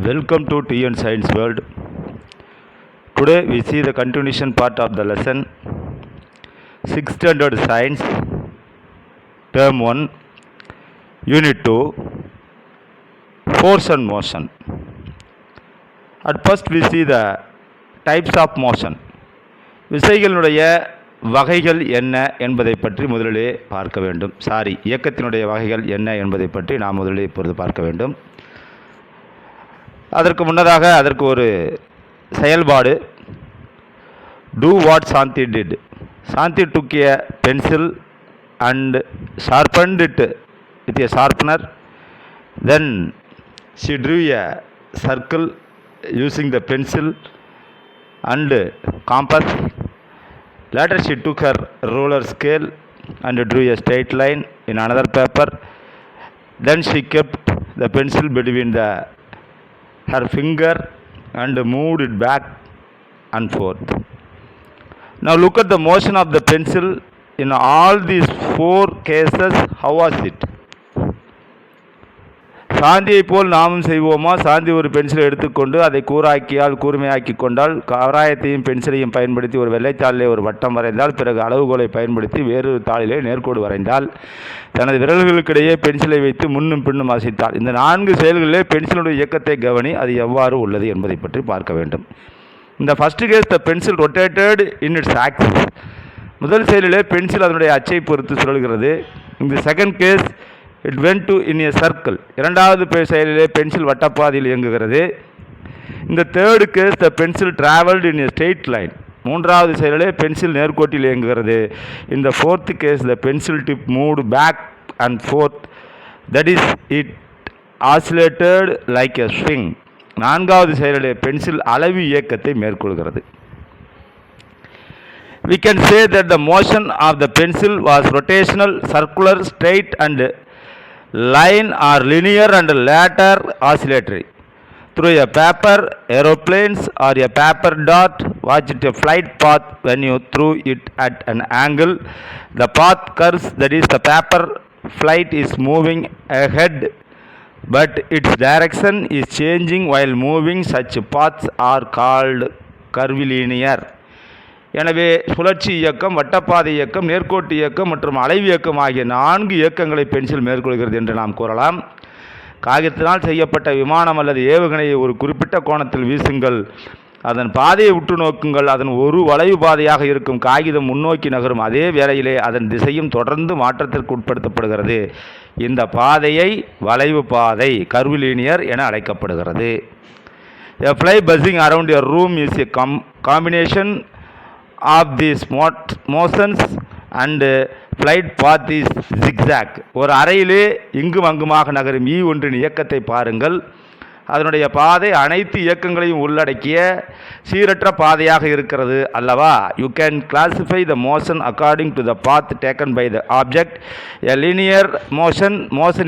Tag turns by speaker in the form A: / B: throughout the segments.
A: Welcome to TN Science World. Today we see the continuation part of the lesson 6th Standard Science, TERM-1, UNIT-2, Force and Motion. At first we see the types of motion. விசைகளுடைய வகைகள் என்ன என்பதை பற்றி முதலிலே பார்க்க வேண்டும். இயக்கத்தினுடைய வகைகள் என்ன என்பதை பற்றி நாம் முதலிலே இப்பொழுது பார்க்க வேண்டும். அதற்கு முன்னதாக அதற்கு ஒரு செயல்பாடு. Do what Shanti did. Shanti took a pencil and sharpened it with a sharpener. Then she drew a circle using the pencil and compass. Later she took her ruler scale and drew a straight line in another paper. Then she kept the pencil between her finger and moved it back and forth. Now look at the motion of the pencil in all these 4 cases. How was it? சாந்தியை போல் நாமும் செய்வோமா? சாந்தி ஒரு பென்சிலை எடுத்துக்கொண்டு அதை கூர்மையாக்கி கொண்டால், காராயத்தையும் பென்சிலையும் பயன்படுத்தி ஒரு வெள்ளைத்தாளிலே ஒரு வட்டம் வரைந்தால், பிறகு அளவுகோலை பயன்படுத்தி வேறொரு தாளிலே நேர்கோடு வரைந்தால், தனது விரல்களுக்கிடையே பென்சிலை வைத்து முன்னும் பின்னும் அசைத்தால், இந்த 4 செயல்களிலே பென்சிலுடைய இயக்கத்தை கவனி, அது எவ்வாறு உள்ளது என்பதை பற்றி பார்க்க வேண்டும். இந்த first case the pencil rotated in its axis. முதல் செயலிலே பென்சில் அதனுடைய அச்சை பொறுத்து சுழல்கிறது. இந்த second case it went to in a circle. இரண்டாவது செயலிலே பென்சில் வட்டப்பாதையில் இயங்குகிறது. இந்த third case the pencil travelled in a straight line. மூன்றாவது செயலிலே பென்சில் நேர்கோட்டில் இயங்குகிறது. இந்த fourth case the pencil tip moved back and forth, that is it oscillated like a swing. நான்காவது செயலிலே பென்சில் அளவு இயக்கத்தை மேற்கொள்கிறது. We can say that the motion of the pencil was rotational, circular, straight and line or linear and later oscillatory. Through a paper, aeroplanes or a paper dot, watch it a flight path when you threw it at an angle. The path curves, that is the paper flight is moving ahead, but its direction is changing while moving. Such paths are called curvilinear. எனவே சுழற்சி இயக்கம், வட்டப்பாதை இயக்கம், நேர்கோட்டு இயக்கம் மற்றும் அலைவு இயக்கம் ஆகிய 4 இயக்கங்களை பென்சில் மேற்கொள்கிறது என்று நாம் கூறலாம். காகிதத்தினால் செய்யப்பட்ட விமானம் அல்லது ஏவுகணையை ஒரு குறிப்பிட்ட கோணத்தில் வீசுங்கள், அதன் பாதையை உற்று நோக்குங்கள். அதன் ஒரு வளைவு பாதையாக இருக்கும் காகிதம் முன்னோக்கி நகரும். அதே வேளையிலே அதன் திசையும் தொடர்ந்து மாற்றத்திற்கு உட்படுத்தப்படுகிறது. இந்த பாதையை வளைவு பாதை, கர்விலீனியர் என அழைக்கப்படுகிறது. A fly buzzing around your room is a combination of these motions and flight path is zigzag. ஒரு அறையிலே இங்கும் அங்குமாக நகரும் ஒன்றின் இயக்கத்தை பாருங்கள். அதனுடைய பாதை அனைத்து இயக்கங்களையும் உள்ளடக்கிய சீரற்ற பாதையாக இருக்கிறது அல்லவா? You can classify the motion according to the path taken by the object. A linear motion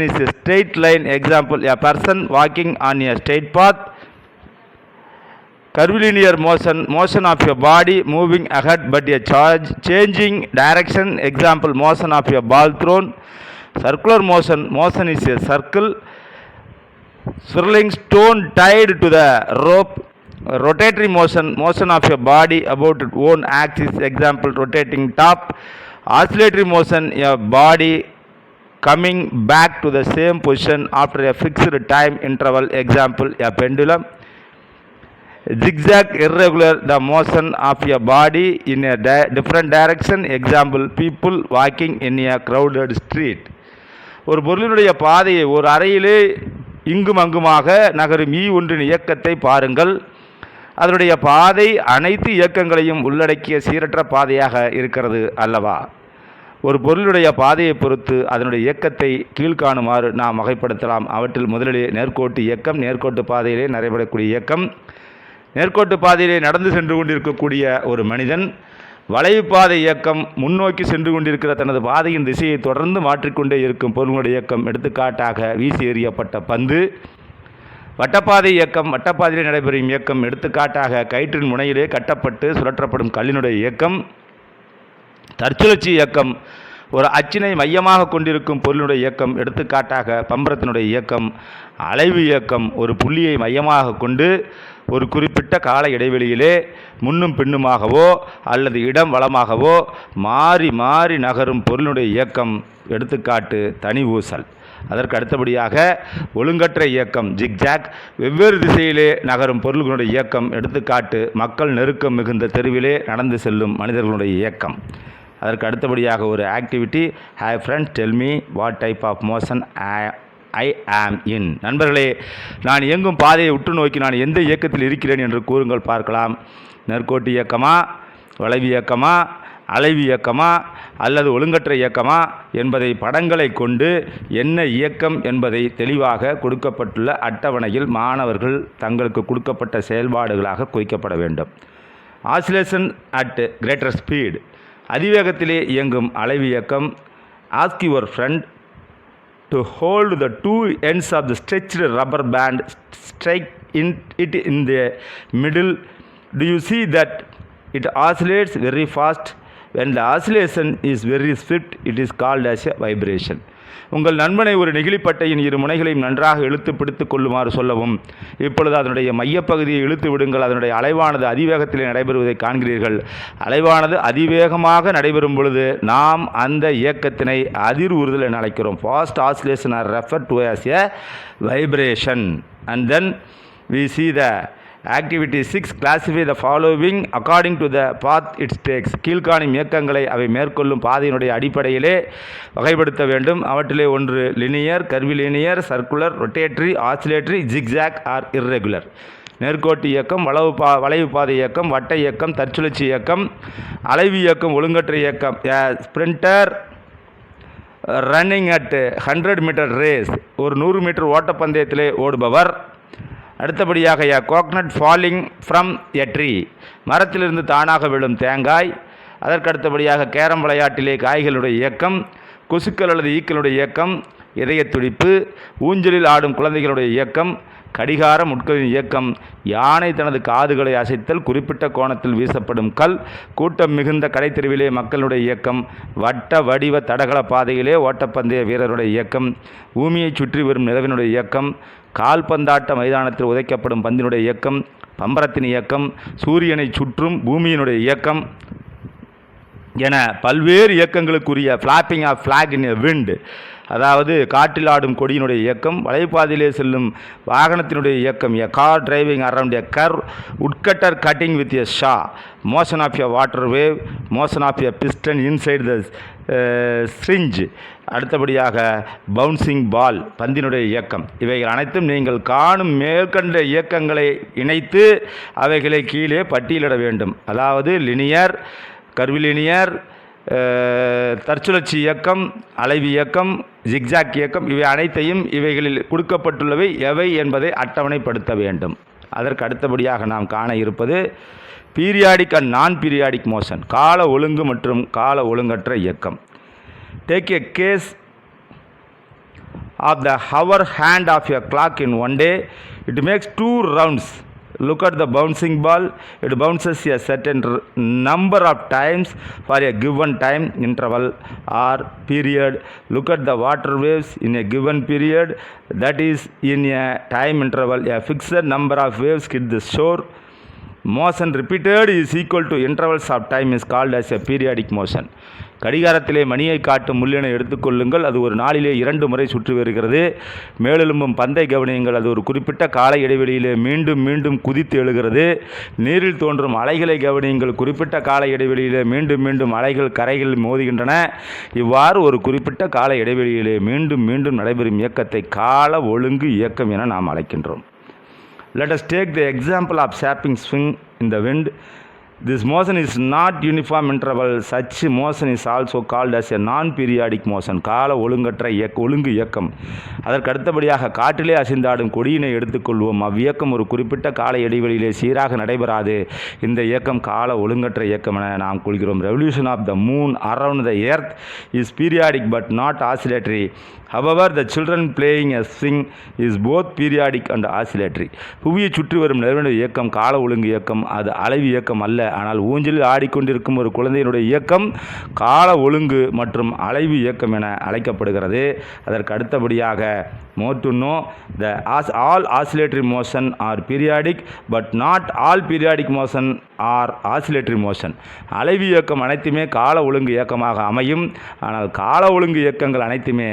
A: is a straight line. Example, a person walking on a straight path. Curvilinear motion of your body moving ahead but a changing direction. Example, motion of a ball thrown. Circular motion is a circle. Swirling stone tied to the rope. Rotatory motion of your body about its own axis. Example, rotating top. Oscillatory motion, a body coming back to the same position after a fixed time interval. Example, a pendulum. Zigzag, irregular, the motion of a body in a different direction. Example, people walking in a crowded street. ஒரு பொருளினுடைய பாதையை ஒரு அறையிலே இங்கும் அங்குமாக நகரும் ஒன்றின் இயக்கத்தை பாருங்கள். அதனுடைய பாதை அனைத்து இயக்கங்களையும் உள்ளடக்கிய சீரற்ற பாதையாக இருக்கிறது அல்லவா? ஒரு பொருளுடைய பாதையை பொறுத்து அதனுடைய இயக்கத்தை கீழ்காணுமாறு நாம் வகைப்படுத்தலாம். அவற்றில் முதலிலே நேர்கோட்டு இயக்கம். நேர்கோட்டு பாதையிலே நடைபெறக்கூடிய இயக்கம். நேர்கோட்டு பாதையிலே நடந்து சென்று கொண்டிருக்கக்கூடிய ஒரு மனிதன். வளைவு பாதை இயக்கம், முன்னோக்கி சென்று கொண்டிருக்கிற தனது பாதையின் திசையை தொடர்ந்து மாற்றிக்கொண்டே இருக்கும் பொருளுடைய இயக்கம். எடுத்துக்காட்டாக வீசி எறியப்பட்ட பந்து. வட்டப்பாதை இயக்கம், வட்டப்பாதையிலே நடைபெறும் இயக்கம். எடுத்துக்காட்டாக கயிற்றின் முனையிலே கட்டப்பட்டு சுழற்றப்படும் கல்லினுடைய இயக்கம். தற்சுழற்சி இயக்கம், ஒரு அச்சினை மையமாக கொண்டிருக்கும் பொருளுடைய இயக்கம், எடுத்துக்காட்டாக பம்பரத்தினுடைய இயக்கம். அலைவு இயக்கம் ஒரு புள்ளியை மையமாக கொண்டு ஒரு குறிப்பிட்ட கால இடைவெளியிலே முன்னும் பின்னுமாகவோ அல்லது இடம் வலமாகவோ மாறி மாறி நகரும் பொருளுடைய இயக்கம், எடுத்துக்காட்டு தனி ஊசல். அதற்கு அடுத்தபடியாக ஒழுங்கற்ற இயக்கம் ஜிக்ஜாக், வெவ்வேறு திசையிலே நகரும் பொருள்களுடைய இயக்கம், எடுத்துக்காட்டு மக்கள் நெருக்கம் மிகுந்த தெருவிலே நடந்து செல்லும் மனிதர்களுடைய இயக்கம். அதற்கு அடுத்தபடியாக ஒரு activity, hi friends tell me what type of motion I am in. நண்பர்களே, நான் இயங்கும் பாதையை உற்று நோக்கி நான் எந்த இயக்கத்தில் இருக்கிறேன் என்று கூறுங்கள் பார்க்கலாம். நேர்கோட்டு இயக்கமா, வளைவு இயக்கமா, அலைவு இயக்கமா அல்லது ஒழுங்கற்ற இயக்கமா என்பதை படங்களை கொண்டு என்ன இயக்கம் என்பதை தெளிவாக கொடுக்கப்பட்டுள்ள அட்டவணையில் மாணவர்கள் தங்களுக்கு கொடுக்கப்பட்ட செயல்பாடுகளாக குறிக்கப்பட வேண்டும். ஆசிலேஷன் அட் கிரேட்டர் ஸ்பீட், அதிவேகத்திலே இயங்கும் அலைவு இயக்கம். Ask your friend to hold the two ends of the stretched rubber band, strike it in the middle. Do you see that it oscillates very fast? When the oscillation is very swift, it is called as a vibration. உங்கள் நண்பனை ஒரு நெகிழிப்பட்டையின் இரு முனைகளையும் நன்றாக இழுத்து பிடித்து கொள்ளுமாறு சொல்லவும். இப்பொழுது அதனுடைய மையப்பகுதியை இழுத்து விடுங்கள். அதனுடைய அலைவானது அதிவேகத்திலே நடைபெறுவதை காண்கிறீர்கள். அலைவானது அதிவேகமாக நடைபெறும் பொழுது நாம் அந்த இயக்கத்தினை அதிர் உறுதல் என அழைக்கிறோம். Fast oscillation are refer to as a vibration. And then we see the Activity 6, classify the following according to the path it takes. கீழ்காணும் இயக்கங்களை அவை மேற்கொள்ளும் பாதையினுடைய அடிப்படையிலே வகைப்படுத்த வேண்டும். அவற்றிலே ஒன்று linear, curvilinear, circular, rotatory, oscillatory, zigzag or irregular. நேர்கோட்டு இயக்கம், வளைவு பாதை இயக்கம், வட்ட இயக்கம், தற்சுழற்சி இயக்கம். அலைவு இயக்கம் ஒழுங்கற்ற இயக்கம். Sprinter running at 100 metre race, ஒரு 100 மீட்டர் ஓட்டப்பந்தயத்திலே ஓடுபவர். அடுத்தபடியாக coconut falling from a tree, மரத்திலிருந்து தானாக விழும் தேங்காய். அதற்கு அடுத்தபடியாக கேரம் விளையாட்டிலே காய்களுடைய இயக்கம், கொசுக்கள் அல்லது ஈக்களுடைய இயக்கம், இதய துடிப்பு, ஊஞ்சலில் ஆடும் குழந்தைகளுடைய இயக்கம், கடிகாரம் முட்களின் இயக்கம், யானை தனது காதுகளை அசைத்தல், குறிப்பிட்ட கோணத்தில் வீசப்படும் கல், கூட்டம் மிகுந்த கடைத்தெருவிலே மக்களுடைய இயக்கம், வட்ட வடிவ தடகள பாதையிலே ஓட்டப்பந்தய வீரருடைய இயக்கம், பூமியை சுற்றி வரும் நிலவினுடைய இயக்கம், கால்பந்தாட்ட மைதானத்தில் உதைக்கப்படும் பந்தினுடைய இயக்கம், பம்பரத்தின் இயக்கம், சூரியனை சுற்றும் பூமியினுடைய இயக்கம் என பல்வேறு இயக்கங்களுக்குரிய flapping of flag in a wind, அதாவது காற்றில் ஆடும் கொடியினுடைய இயக்கம், வலைப்பாதையிலே செல்லும் வாகனத்தினுடைய இயக்கம், a car driving around a curve, woodcutter cutting with a saw, motion of a water wave, motion of a piston inside the syringe. அடுத்தபடியாக பவுன்சிங் பால், பந்தினுடைய இயக்கம். இவைகள் அனைத்தும் நீங்கள் காணும் மேற்கண்ட இயக்கங்களை இணைத்து அவைகளை கீழே பட்டியலிட வேண்டும். அதாவது லினியர், கர்விலினியர், தற்சுழற்சி இயக்கம், அலைவு இயக்கம், ஜிக்ஜாக் இயக்கம், இவை அனைத்தையும் இவைகளில் கொடுக்கப்பட்டுள்ளவை எவை என்பதை அட்டவணைப்படுத்த வேண்டும். அதற்கு அடுத்தபடியாக நாம் காண இருப்பது பீரியாடிக் அண்ட் நான் பீரியாடிக் மோஷன், கால ஒழுங்கு மற்றும் கால ஒழுங்கற்ற இயக்கம். Take a case of the hour hand of a clock in one day. It makes 2 rounds. Look at the bouncing ball. It bounces a certain number of times for a given time interval or period. Look at the water waves in a given period, that is in a time interval. A fixed number of waves hit the shore. Motion repeated is equal to intervals of time is called as a periodic motion. கடிகாரத்திலே மணியை காட்டும் முள்ளினை எடுத்துக்கொள்ளுங்கள். அது ஒரு நாளிலே 2 முறை சுற்றி வருகிறது. மேலெழும்பும் பந்தை கவனியுங்கள். அது ஒரு குறிப்பிட்ட கால இடைவெளியிலே மீண்டும் மீண்டும் குதித்து எழுகிறது. நீரில் தோன்றும் அலைகளை கவனியுங்கள். குறிப்பிட்ட கால இடைவெளியிலே மீண்டும் மீண்டும் அலைகள் கரைகளில் மோதுகின்றன. இவ்வாறு ஒரு குறிப்பிட்ட கால இடைவெளியிலே மீண்டும் மீண்டும் நடைபெறும் இயக்கத்தை கால ஒழுங்கு இயக்கம் என நாம் அழைக்கின்றோம். Let us take the example of sapping swing in the wind. This motion is not uniform interval. Such motion is also called as a non-periodic motion. கால ஒழுங்கற்ற ஒழுங்கு இயக்கம். அதற்கு அடுத்தபடியாக காற்றிலே அசைந்தாடும் கொடியினை எடுத்துக்கொள்வோம். அவ்வியக்கம் ஒரு குறிப்பிட்ட கால இடைவெளியிலே சீராக நடைபெறாது. இந்த இயக்கம் கால ஒழுங்கற்ற இயக்கம் என நாம் கொள்கிறோம். Revolution of the moon around the earth is periodic but not oscillatory. However, the children playing a swing is both periodic and oscillatory. புவியை சுற்றி வரும் நிலவினுடைய இயக்கம் கால ஒழுங்கு இயக்கம், அது அலைவு இயக்கம் அல்ல. ஆனால் ஊஞ்சலில் ஆடிக்கொண்டிருக்கும் ஒரு குழந்தையினுடைய இயக்கம் கால ஒழுங்கு மற்றும் அலைவு இயக்கம் என அழைக்கப்படுகிறது. அதற்கு அடுத்தபடியாக more to know the all oscillatory motion are periodic but not all periodic motion are oscillatory motion. அலைவு இயக்கம் அனைத்துமே கால ஒழுங்கு இயக்கமாக அமையும். ஆனால் கால ஒழுங்கு இயக்கங்கள் அனைத்துமே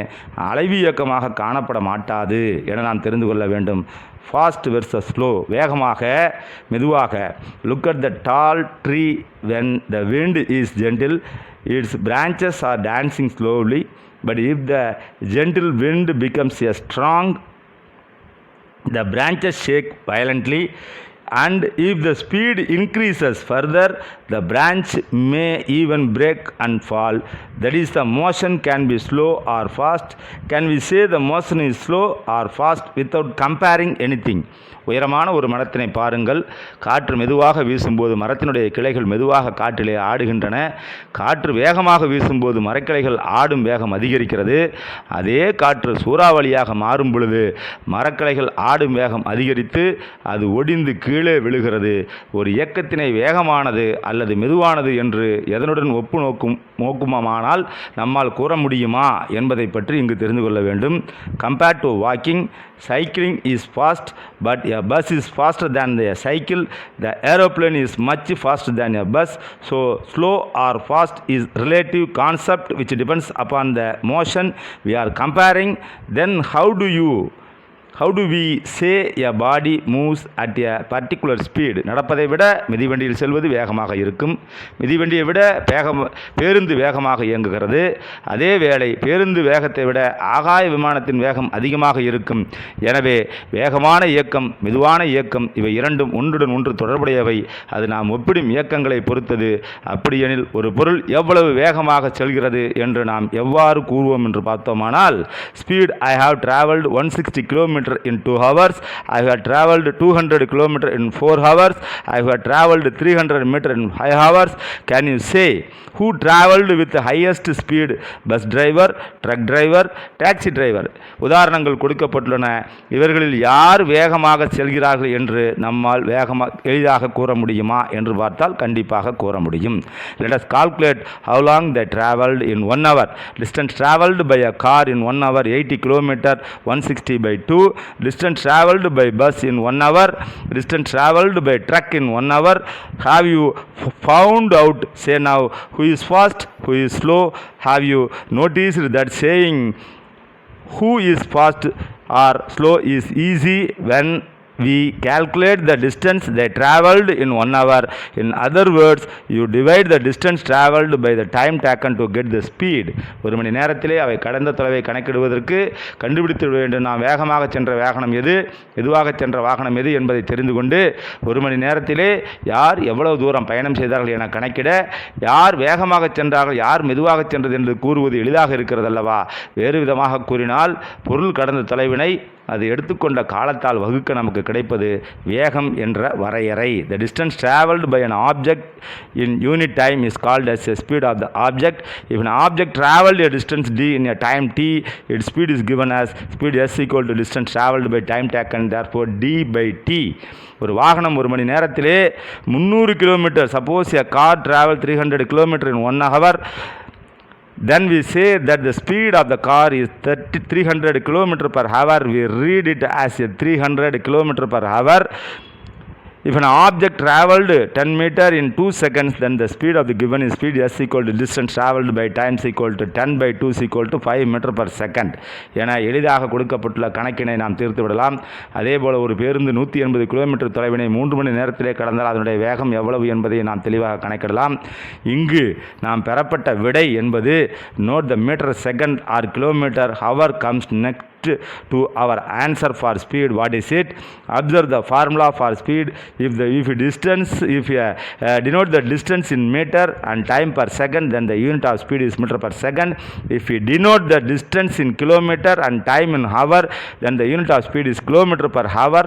A: அலைவு இயக்கமாக காணப்பட மாட்டாது என நாம் தெரிந்து கொள்ள வேண்டும். ஃபாஸ்ட் வெர்சஸ் ஸ்லோ, வேகமாக மெதுவாக. Look at the doll tree when the wind is gentle, its branches are dancing slowly, but if the gentle wind becomes a strong, the branches shake violently, and if the speed increases further, the branch may even break and fall. That is, the motion can be slow or fast. Can we say the motion is slow or fast without comparing anything? உயரமான ஒரு மரத்தினை பாருங்கள். காற்று மெதுவாக வீசும்போது மரத்தினுடைய கிளைகள் மெதுவாக காற்றிலே ஆடுகின்றன. காற்று வேகமாக வீசும்போது மரக்கிளைகள் ஆடும் வேகம் அதிகரிக்கிறது. அதே காற்று சூறாவளியாக மாறும் பொழுது மரக்கிளைகள் ஆடும் வேகம் அதிகரித்து அது ஒடிந்து கீழே விழுகிறது. ஒரு இயக்கத்தினை வேகமானது அல்லது மெதுவானது என்று எதனுடன் ஒப்பு நோக்குமானால் நம்மால் கூற முடியுமா என்பதை பற்றி இங்கு தெரிந்து கொள்ள வேண்டும். Compared to walking, cycling is fast, but a bus is faster than a cycle. The aeroplane is much faster than a bus. So slow or fast is relative concept which depends upon the motion we are comparing. Then how do we say a body moves at a particular speed? நடப்பதை விட மிதிவண்டியில் செல்வது வேகமாக இருக்கும். மிதிவண்டியை விட பேருந்து வேகமாக இயங்குகிறது. அதே வேளை பேருந்து வேகத்தை விட ஆகாய விமானத்தின் வேகம் அதிகமாக இருக்கும். எனவே வேகமான இயக்கம், மெதுவான இயக்கம் இவை இரண்டும் ஒன்றுடன் ஒன்று தொடர்புடையவை. அது நாம் ஒப்பிடும் இயக்கங்களை பொறுத்தது. அப்படியெனில் ஒரு பொருள் எவ்வளவு வேகமாக செல்கிறது என்று நாம் எவ்வாறு கூறுவோம் என்று பார்த்தோமானால், speed I have traveled 160 km in 2 hours. I have traveled 200 km in 4 hours. I have traveled 300 meters in 5 hours. Can you say who traveled with the highest speed? Bus driver, truck driver, taxi driver. உதாரணங்கள் கொடுக்கப்பட்டுள்ளன. இவர்களில் யார் வேகமாக செல்கிறார்கள் என்று நம்மால் எளிதாக கூற முடியுமா என்று பார்த்தால் கண்டிப்பாக கூற முடியும். Let us calculate how long they traveled in 1 hour. Distance traveled by a car in 1 hour 80 km, 160 by 2. Distance traveled by bus in 1 hour. Distance traveled by truck in 1 hour. Have you found out? Say now, who is fast, who is slow? Have you noticed that saying who is fast or slow is easy when we calculate the distance they traveled in 1 hour? In other words, you divide the distance traveled by the time taken to get the speed. ஒரு மணி நேரத்திலே அவை கடந்த தொலைவை கணக்கிடுவதற்கு கண்டுபிடித்து வேண்டும். நாம் வேகமாக சென்ற வாகனம் எது, மெதுவாக சென்ற வாகனம் எது என்பதை தெரிந்து கொண்டு ஒரு மணி நேரத்திலே யார் எவ்வளவு தூரம் பயணம் செய்தார்கள் என கணக்கிட, யார் வேகமாக சென்றார்கள், யார் மெதுவாக சென்றது என்று கூறுவது எளிதாக இருக்கிறது அல்லவா? வேறு விதமாக கூறினால் பொருள் கடந்த தொலைவினை அது எடுத்துக்கொண்ட காலத்தால் வகுக்க நமக்கு கிடைப்பது வேகம் என்ற வரையறை. The distance traveled by an object in unit time is called as the speed of the object. If an object traveled a distance d in a time t, its speed is given as speed s equal to distance traveled by time taken, therefore d by t. ஒரு வாகனம் ஒரு மணி நேரத்திலே 300 kilometre, suppose a car travel 300 km in 1 hour, then we say that the speed of the car is 300 km per hour. We read it as a 300 km per hour. If an object traveled 10 meters in 2 seconds, then the speed of the given is speed s equal to distance traveled by time equal to 10 by 2 equal to 5 meters per second. என எளிதாக கொடுக்கப்பட்டுள்ள கணக்கினை நாம் தீர்த்து விடலாம். அதேபோல ஒரு பேருந்து 180 kilometre தொலைவினை 3 மணி நேரத்திலே கடந்தால் அதனுடைய வேகம் எவ்வளவு என்பதை நாம் தெளிவாக கணக்கிடலாம். இங்கு நாம் பெறப்பட்ட விடை என்பது note the meter, second or kilometer, hour comes next to our answer for speed. What is it? Observe the formula for speed. If denote the distance in meter and time per second, then the unit of speed is meter per second. If we denote the distance in kilometer and time in hour, then the unit of speed is kilometer per hour.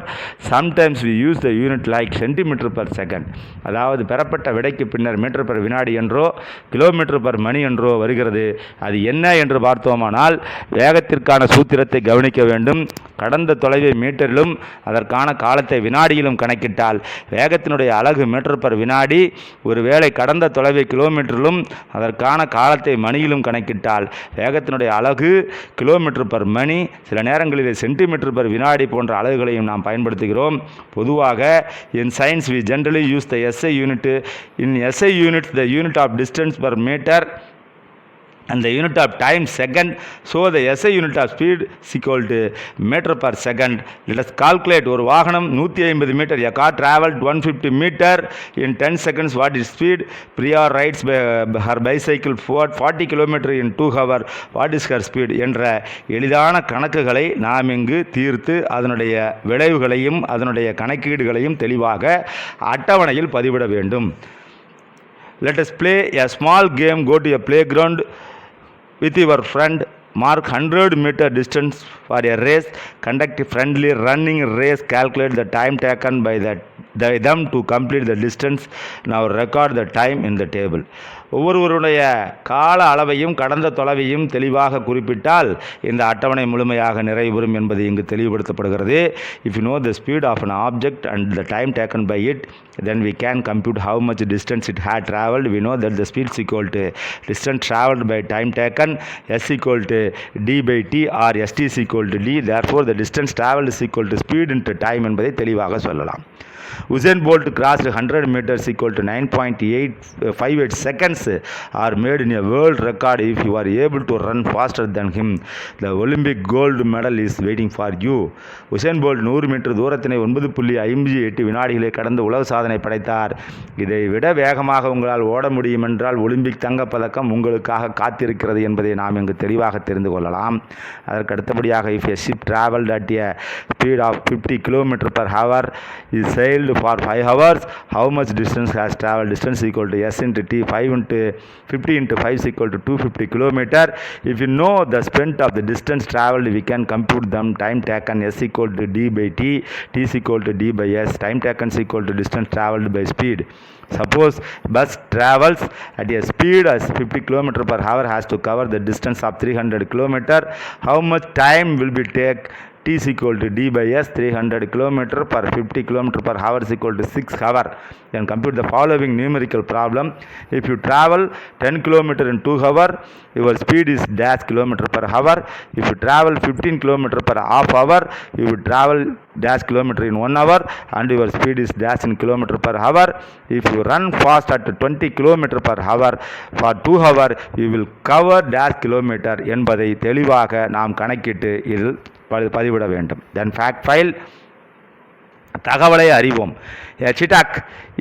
A: Sometimes we use the unit like centimeter per second. அதாவது பெறப்பட்ட விடைக்கு பின்னர் metre per வினாடி என்றோ kilometre per மணி என்றோ வருகிறது. அது என்ன என்று பார்த்தோமானால் வேகத்திற்கான சூத்திரத்தை கவனிக்க வேண்டும். கடந்த தொலைவை மீட்டரிலும் அதற்கான காலத்தை வினாடியிலும் கணக்கிட்டால் வேகத்தினுடைய அலகு மீட்டர் பர் வினாடி, ஒருவேளை கடந்த தொலைவை கிலோமீட்டரிலும் அதற்கான காலத்தை மணியிலும் கணக்கிட்டால் வேகத்தினுடைய அலகு கிலோமீட்டர் பர் மணி, சில நேரங்களில் சென்டிமீட்டர் பர் வினாடி போன்ற அலகுகளையும் நாம் பயன்படுத்துகிறோம். பொதுவாக in science we generally use the SI unit. In SI units the unit of distance per meter and the unit of time second. So the SI unit of speed is equal to meter per second. Let us calculate. ஒரு வாகனம் 150 metre, a car traveled 150 meter in 10 seconds. What is speed? Priya rides her bicycle 40 km in 2 hours. What is her speed? என்ற எளிதான கணக்குகளை நாம் இங்கு தீர்த்து அதனுடைய விளைவுகளையும் அதனுடைய கணக்கீடுகளையும் தெளிவாக அட்டவணையில் பதிவிட வேண்டும். Let us play a small game. Go to a playground with your friend. Mark 100 meter distance for a race. Conduct a friendly running race. Calculate the time taken by them to complete the distance. Now record the time in the table. ஒவ்வொருவருடைய கால அளவையும் கடந்த தொலைவையும் தெளிவாக குறிப்பிட்டால் இந்த அட்டவணை முழுமையாக நிறைவுறும் என்பது இங்கு தெளிவுபடுத்தப்படுகிறது. If you know the speed of an object and the time taken by it, then we can compute how much distance it had traveled. We know that the speed is equal to distance traveled by time taken, s equal to d by t, or st is equal to d. Therefore the distance traveled is equal to speed into time என்பதை தெளிவாக சொல்லலாம். Usain Bolt crossed 100 meters equal to 9.58 seconds are made in a world record. If you are able to run faster than him, the Olympic gold medal is waiting for you. Usain Bolt 100 metre தூரத்தினை 9.58 வினாடிகளை கடந்து உலக சாதனை படைத்தார். இதை விட வேகமாக உங்களால் ஓட முடியும் என்றால் ஒலிம்பிக் தங்கப்பதக்கம் உங்களுக்காக காத்திருக்கிறது என்பதை நாம் இங்கு தெளிவாக தெரிந்து கொள்ளலாம். அதற்கு அடுத்தபடியாக if a ship traveled at a speed of 50 km per hour is sailed for 5 hours, how much distance has traveled? Distance equal to s into t. 5 into 50 into 5 is equal to 250 kilometer. If you know the spent of the distance traveled, we can compute them. Time taken s equal to d by t, t is equal to d by s. Time taken is equal to distance traveled by speed. Suppose bus travels at a speed as 50 km per hour, has to cover the distance of 300 km. How much time will be take? T is equal to d by s. 300 km per 50 km per hour is equal to 6 hours. Then compute the following numerical problem. If you travel 10 km in 2 hours, your speed is dash km per hour. If you travel 15 km per half hour, you will travel dash km in 1 hour and your speed is dash in km per hour. If you run fast at 20 km per hour for 2 hours, you will cover dash kilometer என்பதை தெளிவாக நாம் கணக்கிட்டு இதில் பதிவிட வேண்டும். Then fact file. தகவலை அறிவோம். A cheetah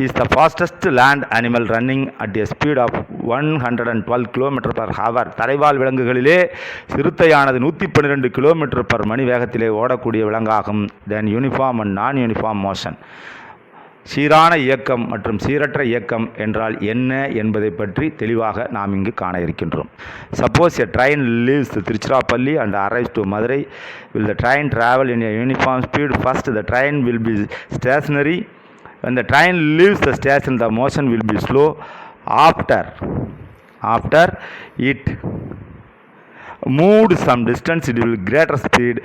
A: is the fastest land animal running at a speed of 112 km per hour. தரைவாழ் விலங்குகளிலே சிறுத்தையானது 112 km per மணி வேகத்திலே ஓடக்கூடிய விலங்காகும். Then uniform and non-uniform motion. சீரான இயக்கம் மற்றும் சீரற்ற இயக்கம் என்றால் என்ன என்பதை பற்றி தெளிவாக நாம் இங்கு காண இருக்கின்றோம். Suppose a train leaves Tiruchirappalli and arrives to Madurai. Will the train travel in a uniform speed? First, the train will be stationary. When the train leaves the station, the motion will be slow. After it moved some distance, it will greater speed.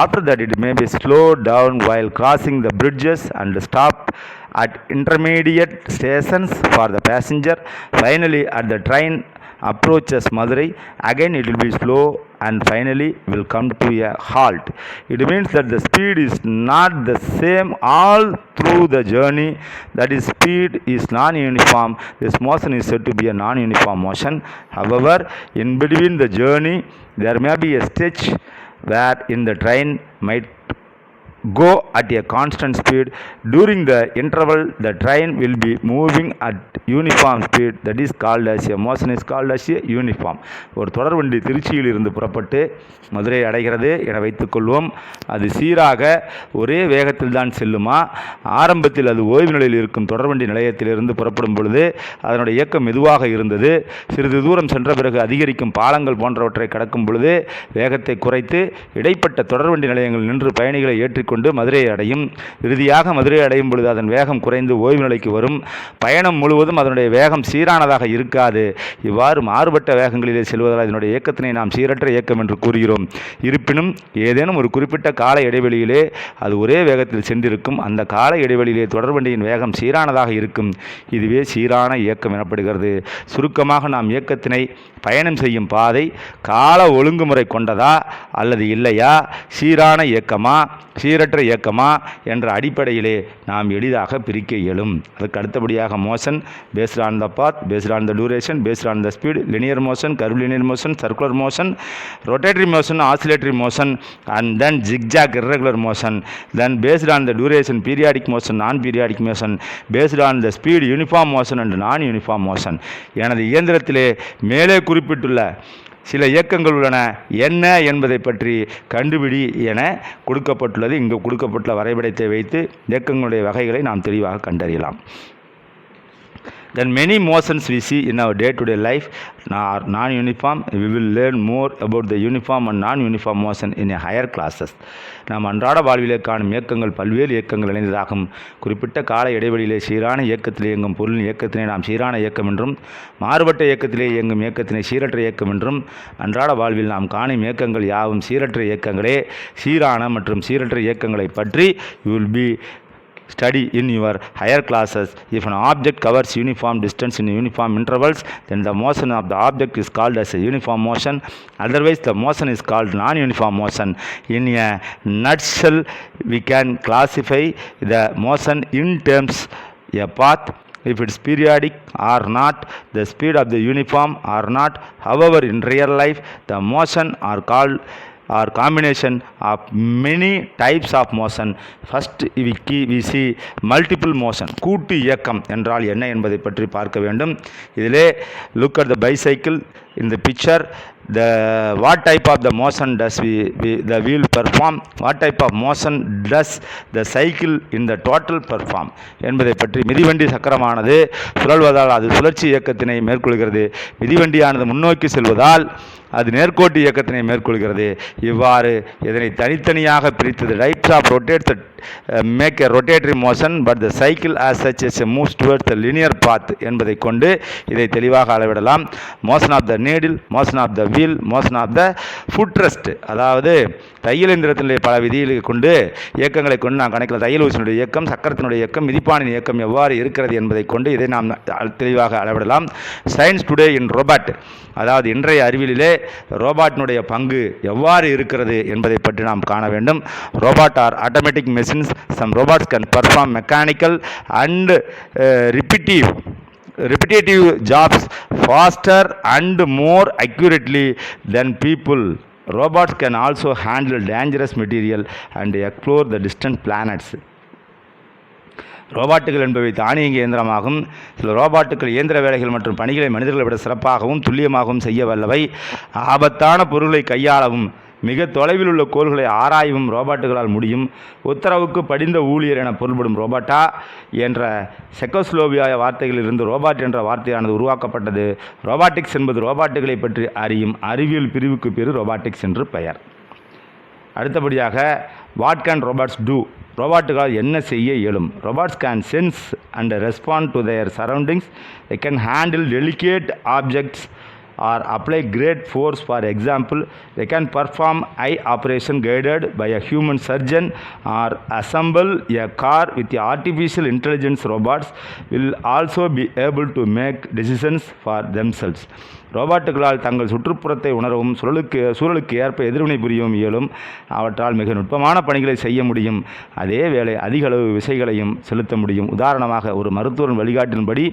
A: After that, it may be slowed down while crossing the bridges and stop at intermediate stations for the passenger. Finally, at the train approaches Madurai, again it will be slow and finally will come to a halt. It means that the speed is not the same all through the journey. That is, speed is non-uniform. This motion is said to be a non-uniform motion. However, in between the journey, there may be a stretch where in the train might go at a constant speed. During the interval, the train will be moving at uniform speed. That is called as a motion is called as a uniform. ஒரு தொடர்வண்டி திருச்சியில் இருந்து புறப்பட்டு மதுரை அடைகிறது என வைத்துக்கொள்வோம். அது சீராக ஒரே வேகத்தில் தான் செல்லுமா? ஆரம்பத்தில் அது ஓய்வு நிலையில் இருக்கும் தொடர்வண்டி நிலையத்திலிருந்து புறப்படும் பொழுது அதனுடைய இயக்கம் மெதுவாக இருந்தது. சிறிது தூரம் சென்ற பிறகு அதிகரிக்கும் பாலங்கள் போன்றவற்றை கடக்கும் பொழுது வேகத்தை குறைத்து இடைப்பட்ட தொடர்வண்டி நிலையங்கள் நின்று பயணிகளை ஏற்றி மேற்கொண்டு மதுரையை அடையும். இறுதியாக மதுரையை அடையும் பொழுது அதன் வேகம் குறைந்து ஓய்வு நிலைக்கு வரும். பயணம் முழுவதும் அதனுடைய வேகம் சீரானதாக இருக்காது. இவ்வாறு மாறுபட்ட வேகங்களிலே செல்வதால் இதனுடைய இயக்கத்தினை நாம் சீரற்ற இயக்கம் என்று கூறுகிறோம். இருப்பினும் ஏதேனும் ஒரு குறிப்பிட்ட கால இடைவெளியிலே அது ஒரே வேகத்தில் சென்றிருக்கும். அந்த கால இடைவெளியிலே தொடர்வண்டியின் வேகம் சீரானதாக இருக்கும். இதுவே சீரான இயக்கம் எனப்படுகிறது. சுருக்கமாக நாம் இயக்கத்தினை பயணம் செய்யும் பாதை கால ஒழுங்குமுறை கொண்டதா அல்லது இல்லையா, சீரான இயக்கமா சீரற்ற இயக்கமா என்ற அடிப்படையிலே நாம் எளிதாக பிரிக்க இயலும். அதுக்கு அடுத்தபடியாக motion based on the path, based on the duration, based on the speed, linear motion, curvilinear motion, circular motion, rotatory motion, oscillatory motion, and then zigzag irregular motion. Then based on the duration, periodic motion, non-periodic motion, based on the speed, uniform motion and non-uniform motion. எனது இயந்திரத்திலே மேலே குறிப்பிட்டுள்ள சில இயக்கங்கள் உள்ளன, என்ன என்பதை பற்றி கண்டுபிடி என கொடுக்கப்பட்டுள்ளது. இங்கு கொடுக்கப்பட்டுள்ள வரைபடத்தை வைத்து இயக்கங்களுடைய வகைகளை நாம் தெளிவாக கண்டறியலாம். Then many motions we see in our day-to-day life are non-uniform. We will learn more about the uniform and non-uniform motion in a higher classes. நாம் அன்றாட வாழ்விலே காணும் இயக்கங்கள் பல்வேறு இயக்கங்கள் இணைந்ததாகும். குறிப்பிட்ட கால இடைவெளியிலே சீரான இயக்கத்திலே இயங்கும் பொருளின் இயக்கத்தினை நாம் சீரான இயக்கம் என்றும், மாறுபட்ட இயக்கத்திலே இயங்கும் இயக்கத்தினை சீரற்ற இயக்கம் என்றும், அன்றாட வாழ்வில் நாம் காணும் இயக்கங்கள் யாவும் சீரற்ற இயக்கங்களே. சீரான மற்றும் சீரற்ற இயக்கங்களை பற்றி you will be study in your higher classes. If an object covers uniform distance in uniform intervals, then the motion of the object is called as a uniform motion. Otherwise the motion is called non-uniform motion. In a nutshell, we can classify the motion in terms a path, if it's periodic or not, the speed of the uniform or not. However, in real life the motion are called or combination of many types of motion. First we see multiple motion. கூட்டு இயக்கம் என்றால் என்ன என்பதை பற்றி பார்க்க வேண்டும். இதிலே look at the bicycle in the picture. What type of the motion does the wheel perform? What type of motion does the cycle in the total perform என்பதை பற்றி. மிதிவண்டி சக்கரமானது சுழல்வதால் அது சுழற்சி இயக்கத்தினை மேற்கொள்கிறது. மிதிவண்டியானது முன்னோக்கி செல்வதால் அது நேர்கோட்டு இயக்கத்தினை மேற்கொள்கிறது. இவ்வாறு இதனை தனித்தனியாக பிரித்தது. Types of rotate make a rotatory motion but the cycle as such as moves towards the linear path என்பதை கொண்டு இதை தெளிவாக அளவிடலாம். Motion of the needle, motion of the wheel, motion of the foot rest, அதாவது தையல் எந்திரத்தினுடைய பல விதிகளை கொண்டு இயக்கங்களை கொண்டு நாம் கணக்கில் தையல் ஊசியினுடைய இயக்கம், சக்கரத்தினுடைய இயக்கம், மிதிப்பானின் இயக்கம் எவ்வாறு இருக்கிறது என்பதை கொண்டு இதை நாம் தெளிவாக அளவிடலாம். சயின்ஸ் டுடே இன் ரோபாட், அதாவது இன்றைய அறிவியலிலே ரோபாட்டினுடைய பங்கு எவ்வாறு இருக்கிறது என்பதை பற்றி நாம் காண வேண்டும். Robot are automatic machines. Some robots can perform mechanical and repetitive jobs faster and more accurately than people. Robots can also handle dangerous material and explore the distant planets. ரோபாட்டுகள் என்பவை தானியங்கி இயந்திரமாகும். சில ரோபாட்டுகள் இயந்திர வேலைகள் மற்றும் பணிகளை மனிதர்களை விட சிறப்பாகவும் துல்லியமாகவும் செய்ய வல்லவை. ஆபத்தான பொருட்களை கையாளவும் மிக தொலைவில் உள்ள கோள்களை ஆராயவும் ரோபாட்டுகளால் முடியும். உத்தரவுக்கு படிந்த ஊழியர் என பொருள்படும் ரோபாட்டா என்ற செக்கோஸ்லோவியா வார்த்தைகளிலிருந்து ரோபாட் என்ற வார்த்தையானது உருவாக்கப்பட்டது. ரோபாட்டிக்ஸ் என்பது ரோபாட்டுகளை பற்றி அறியும் அறிவியல் பிரிவுக்கு பேர் ரோபாட்டிக்ஸ் என்று பெயர். அடுத்தபடியாக வாட் கேன் ரோபாட்ஸ் டூ, ரோபாட்டுகளால் என்ன செய்ய இயலும். Robots can sense and respond to their surroundings. They can handle delicate objects or apply great force. For example, they can perform eye operation guided by a human surgeon or assemble a car with artificial intelligence. Robots will also be able to make decisions for themselves. ரோபாட்டுகளால் தங்கள் சுற்றுப்புறத்தை உணரவும் சூழலுக்கு ஏற்ப எதிர்வினை புரியவும் இயலும். அவற்றால் மிக நுட்பமான பணிகளை செய்ய முடியும். அதே வேளை அதிக அளவு விசைகளையும் செலுத்த முடியும். உதாரணமாக ஒரு மருத்துவரின் வழிகாட்டின்படி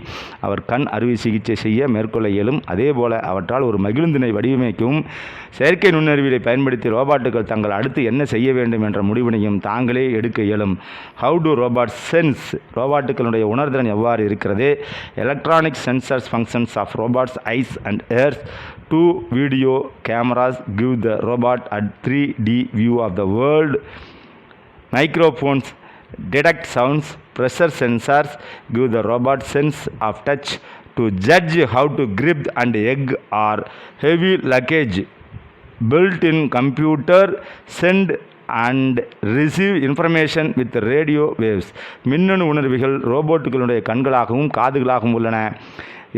A: அவர் கண் அறுவை சிகிச்சை செய்ய மேற்கொள்ள இயலும். அதேபோல அவற்றால் ஒரு மகிழுந்தினை வடிவமைக்கவும் செயற்கை நுண்ணறிவியலை பயன்படுத்தி ரோபாட்டுகள் தங்கள் அடுத்து என்ன செய்ய வேண்டும் என்ற முடிவினையும் தாங்களே எடுக்க இயலும். ஹவு டு ரோபாட்ஸ் சென்ஸ், ரோபாட்டுகளுடைய உணர்திறன் எவ்வாறு இருக்கிறது. Electronic sensors functions of robots eyes and ears. 2 video cameras give the robot a 3D view of the world. Microphones detect sounds. Pressure sensors give the robot sense of touch to judge how to grip and egg or heavy luggage. Built-in computer send and receive information with radio waves. மின்னணு உணர்விகள் ரோபோட்டுகளுடைய கண்களாகவும் காதுகளாகவும் உள்ளன.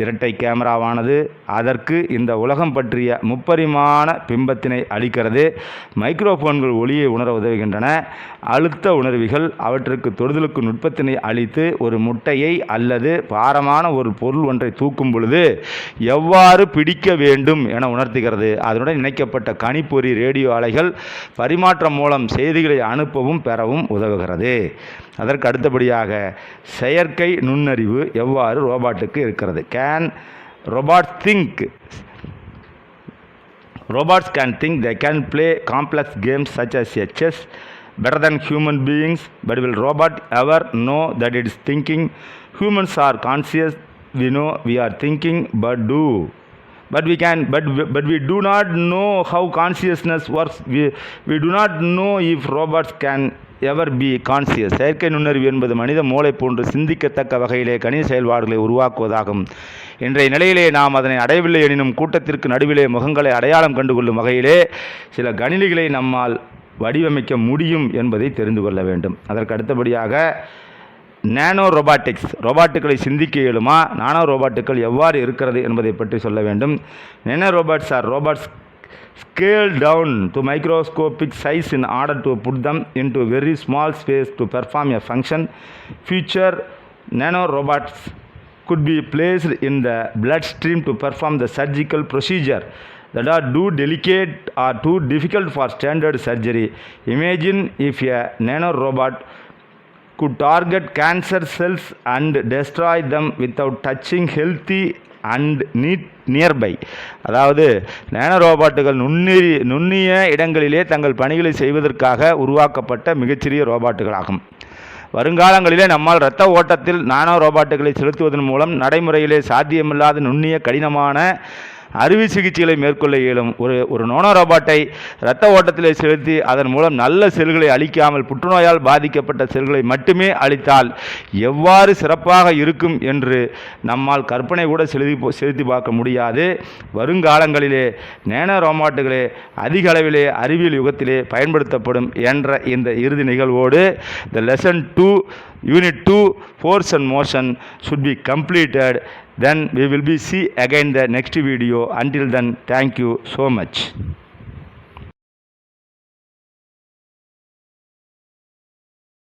A: இரட்டை கேமராவானது அதற்கு இந்த உலகம் பற்றிய முப்பரிமாண பிம்பத்தினை அளிக்கிறது. மைக்ரோஃபோன்கள் ஒளியை உணர உதவுகின்றன. அழுத்த உணர்விகள் அவற்றுக்கு தொடுதலுக்கு நுட்பத்தினை அளித்து ஒரு முட்டையை அல்லது பாரமான ஒரு பொருள் ஒன்றை தூக்கும் பொழுது எவ்வாறு பிடிக்க வேண்டும் என உணர்த்துகிறது. அதனுடன் இணைக்கப்பட்ட கணிப்பொறி ரேடியோ அலைகள் பரிமாற்றம் மூலம் செய்திகளை அனுப்பவும் பெறவும் உதவுகிறது. அதற்கு அடுத்தபடியாக செயற்கை நுண்ணறிவு எவ்வாறு ரோபாட்டுக்கு இருக்கிறது. Can robots think? Robots can think. They can play complex games such as chess better than human beings. But will robot ever know that it is thinking? Humans are conscious. We know we are thinking, but we do not know how consciousness works. We do not know if robots can ever be conscious. செயற்கை நுண்ணறிவு என்பது மனித மூளை போன்று சிந்திக்கத்தக்க வகையிலே கணித செயல்பாடுகளை உருவாக்குவதாகும். இன்றைய நிலையிலே நாம் அதனை அடையவில்லை எனினும் கூட்டத்திற்கு நடுவிலே முகங்களை அடையாளம் கண்டுகொள்ளும் வகையிலே சில கணினிகளை நம்மால் வடிவமைக்க முடியும் என்பதை தெரிந்து கொள்ள வேண்டும். அதற்கு அடுத்தபடியாக நேனோ ரோபாட்டிக்ஸ். ரோபாட்டுகளை சிந்திக்க இயலுமா? நானோ ரோபாட்டுகள் எவ்வாறு இருக்கிறது என்பதை பற்றி சொல்ல வேண்டும். Nano robots are robots scaled down to microscopic size in order to put them into very small space to perform a function. Future nanorobots could be placed in the bloodstream to perform the surgical procedure that are too delicate or too difficult for standard surgery. Imagine if a nanorobot could target cancer cells and destroy them without touching healthy and nearby. அதாவது nano ரோபாட்டுகள் நுண்ணிய இடங்களிலே தங்கள் பணிகளை செய்வதற்காக உருவாக்கப்பட்ட மிகச்சிறிய ரோபாட்டுகளாகும். வருங்காலங்களிலே நம்மால் இரத்த ஓட்டத்தில் நானோ ரோபாட்டுகளை செலுத்துவதன் மூலம் நடைமுறையிலே சாத்தியமில்லாத நுண்ணிய கடினமான அறுவை சிகிச்சைகளை மேற்கொள்ள இயலும். ஒரு நானோ ரோபாட்டை இரத்த ஓட்டத்திலே செலுத்தி அதன் மூலம் நல்ல செல்களை அளிக்காமல் புற்றுநோயால் பாதிக்கப்பட்ட செல்களை மட்டுமே அளித்தால் எவ்வாறு சிறப்பாக இருக்கும் என்று நம்மால் கற்பனை கூட செலுத்தி பார்க்க முடியாது. வருங்காலங்களிலே நேனோ ரோபாட்டுகளே அதிக அளவிலே அறிவியல் யுகத்திலே பயன்படுத்தப்படும் என்ற இந்த இறுதி நிகழ்வோடு the lesson 2 Unit 2 Force and Motion should be completed. Then we will see again the next video. Until then, thank you so much.